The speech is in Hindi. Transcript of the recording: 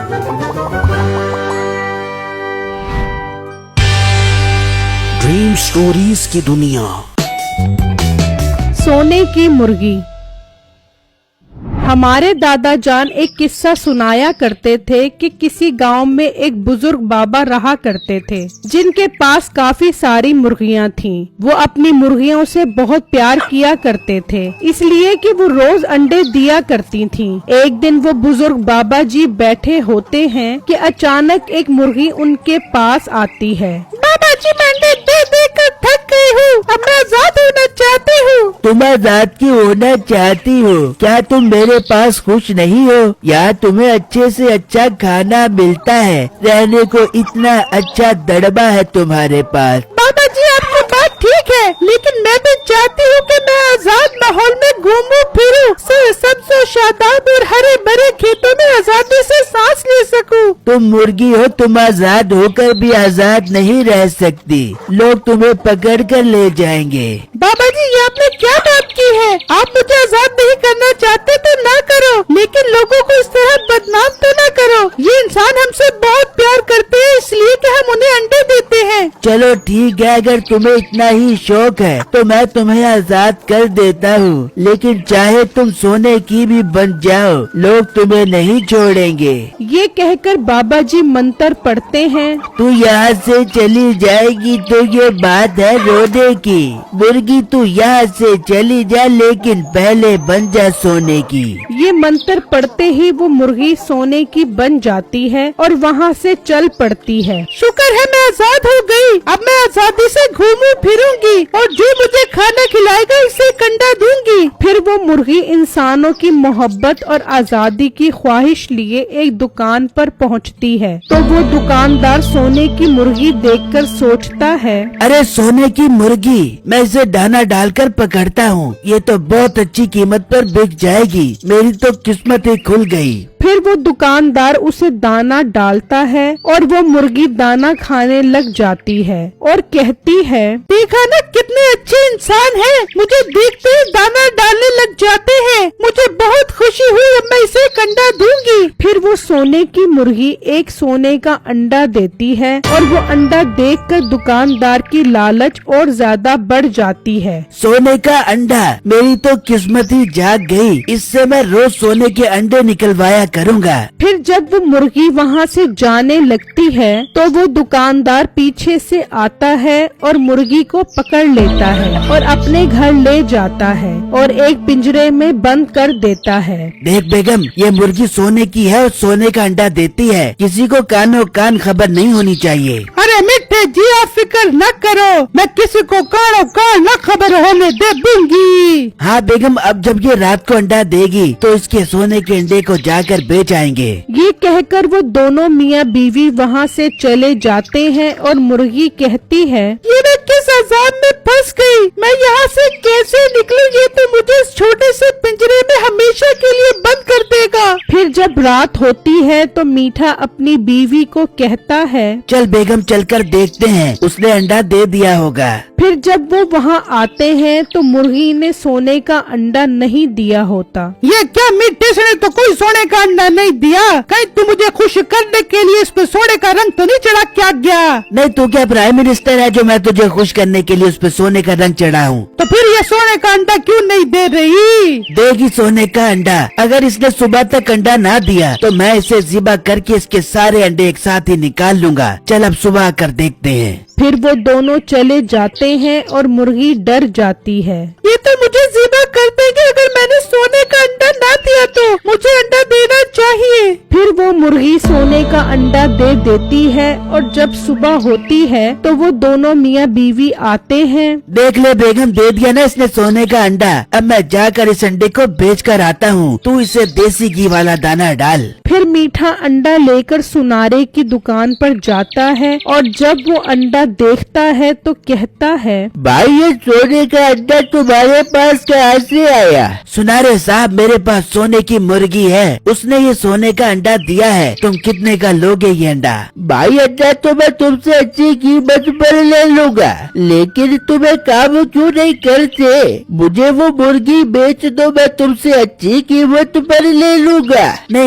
ड्रीम स्टोरीज की दुनिया। सोने की मुर्गी। हमारे दादा जान एक किस्सा सुनाया करते थे कि किसी गांव में एक बुजुर्ग बाबा रहा करते थे जिनके पास काफी सारी मुर्गियां थीं। वो अपनी मुर्गियों से बहुत प्यार किया करते थे, इसलिए कि वो रोज अंडे दिया करती थीं। एक दिन वो बुजुर्ग बाबा जी बैठे होते हैं कि अचानक एक मुर्गी उनके पास आती है। बाबा जी, मैं अंडे दे देकर थक गई हूँ, अब मैं आजाद होना चाहती हूँ। तुम आजाद क्यों होना चाहती हो? क्या तुम मेरे पास खुश नहीं हो? यहाँ तुम्हें अच्छे से अच्छा खाना मिलता है, रहने को इतना अच्छा दड़बा है तुम्हारे पास। बाबा जी, आपकी बात ठीक है, लेकिन मैं भी चाहती हूँ कि मैं आजाद माहौल में घूमूं फिरूं, सबसे शादाब और हरे भरे खेतों में आजादी से सांस ले सकूं। तुम मुर्गी हो, तुम आजाद होकर भी आजाद नहीं रह सकती, लोग तुम्हें पकड़ कर ले जाएंगे। बाबा जी, ये आपने क्या बात की है? आप मुझे आजाद नहीं करना चाहते तो ना करो, लेकिन लोगों को इस तरह बदनाम तो ना करो। ये इंसान हमसे बहुत प्यार करते हैं, इसलिए कि हम उन्हें अंडे देते हैं। चलो ठीक है, अगर तुम्हें इतना ही शौक है तो मैं तुम्हें आजाद कर देता हूँ, लेकिन चाहे तुम सोने की भी बन जाओ, लोग तुम्हें नहीं छोड़ेंगे। ये कहकर बाबा जी मंत्र पढ़ते हैं। तू यहाँ से चली जाएगी तो ये बात है रोने की। मुर्गी तू यहाँ से चली जा, लेकिन पहले बन जा सोने की। ये मंत्र पढ़ते ही वो मुर्गी सोने की बन जाती है और वहाँ से चल पड़ती है। शुक्र है मैं आजाद हो गई, अब मैं आजादी से घूमूं फिरूंगी और जो मुझे खाना खिलाएगा उसे कंडा दूंगी। फिर वो मुर्गी इंसानों की मोहब्बत और आजादी की ख्वाहिश लिए एक दुकान पर पहुँचती है, तो वो दुकानदार सोने की मुर्गी देखकर सोचता है, अरे सोने की मुर्गी, मैं इसे दाना डालकर पकड़ता हूँ, ये तो बहुत अच्छी कीमत पर बिक जाएगी, मेरी तो किस्मत ही खुल गई। फिर वो दुकानदार उसे दाना डालता है और वो मुर्गी दाना खाने लग जाती है और कहती है, देखा ना कितने अच्छे इंसान हैं, मुझे देखते ही दाना डालने लग जाते हैं, मुझे बहुत खुशी हुई, अब मैं इसे कंडा दूंगी। फिर वो सोने की मुर्गी एक सोने का अंडा देती है और वो अंडा देखकर दुकानदार की लालच और ज्यादा बढ़ जाती है। सोने का अंडा, मेरी तो किस्मत ही जाग गई, इससे मैं रोज सोने के अंडे निकलवाया करूँगा। फिर जब वो मुर्गी वहाँ से जाने लगती है तो वो दुकानदार पीछे से आता है और मुर्गी को पकड़ लेता है और अपने घर ले जाता है और एक पिंजरे में बंद कर देता है। देख बेगम, ये मुर्गी सोने की है और सोने का अंडा देती है, किसी को कानो कान खबर नहीं होनी चाहिए। अरे मिट्टे जी, आप फिक्र न करो, मैं किसी को कानो कान न खबर होने दे दूंगी। हाँ बेगम, अब जब ये रात को अंडा देगी तो इसके सोने के अंडे को जाकर बेच आएंगे। ये कहकर वो दोनों मियाँ बीवी वहाँ से चले जाते हैं और मुर्गी कहती है, ये मैं किस अजाब में फंस गई, मैं यहाँ से कैसे निकलूं? ये तो मुझे इस छोटे से पिंजरे में हमेशा के लिए बंद कर देगा। फिर जब रात होती है तो मीठा अपनी बीवी को कहता है, चल बेगम, चलकर देखते हैं, उसने अंडा दे दिया होगा। फिर जब वो वहाँ आते हैं तो मुर्गी ने सोने का अंडा नहीं दिया होता। ये क्या मिट्टी से तो कोई सोने का अंडा नहीं दिया? कहीं तू मुझे खुश करने के लिए इस पे सोने का रंग तो नहीं चढ़ा क्या गया? नहीं, तू क्या प्राइम मिनिस्टर है जो मैं तुझे खुश करने के लिए उस पे सोने का रंग चढ़ाऊं? तो फिर ये सोने का अंडा क्यों नहीं दे रही? देगी सोने का अंडा, अगर इसने सुबह तक अंडा ना दिया तो मैं इसे ज़िबा करके इसके सारे अंडे एक साथ ही निकाल लूंगा। चल अब सुबह कर देखते हैं। फिर वो दोनों चले जाते हैं और मुर्गी डर जाती है। ये तो मुझे ज़िबा कर देंगे अगर मैंने सोने का अंडा ना दिया तो, मुझे अंडा देना चाहिए। फिर वो मुर्गी सोने का अंडा दे देती है और जब सुबह होती है तो वो दोनों मियाँ बीवी आते हैं। देख ले बेगम, दे दिया ना इसने सोने का अंडा, अब मैं जाकर इस अंडे को बेच कर आता हूँ, तू इसे देसी घी वाला दाना डाल। फिर मीठा अंडा लेकर सुनारे की दुकान पर जाता है और जब वो अंडा देखता है तो कहता है, भाई ये सोने का अंडा तुम्हारे पास कहाँ से आया? सुनारे साहब, मेरे पास सोने की मुर्गी है, उसने ये सोने का अंडा दिया है, तुम कितने का लोगे ये अंडा? भाई अंडा तो मैं तुमसे अच्छी कीमत पर ले लूंगा, लेकिन तुम्हें काम क्यों नहीं करते? मुझे वो मुर्गी बेच दो, मैं तुमसे अच्छी कीमत पर ले लूंगा। नहीं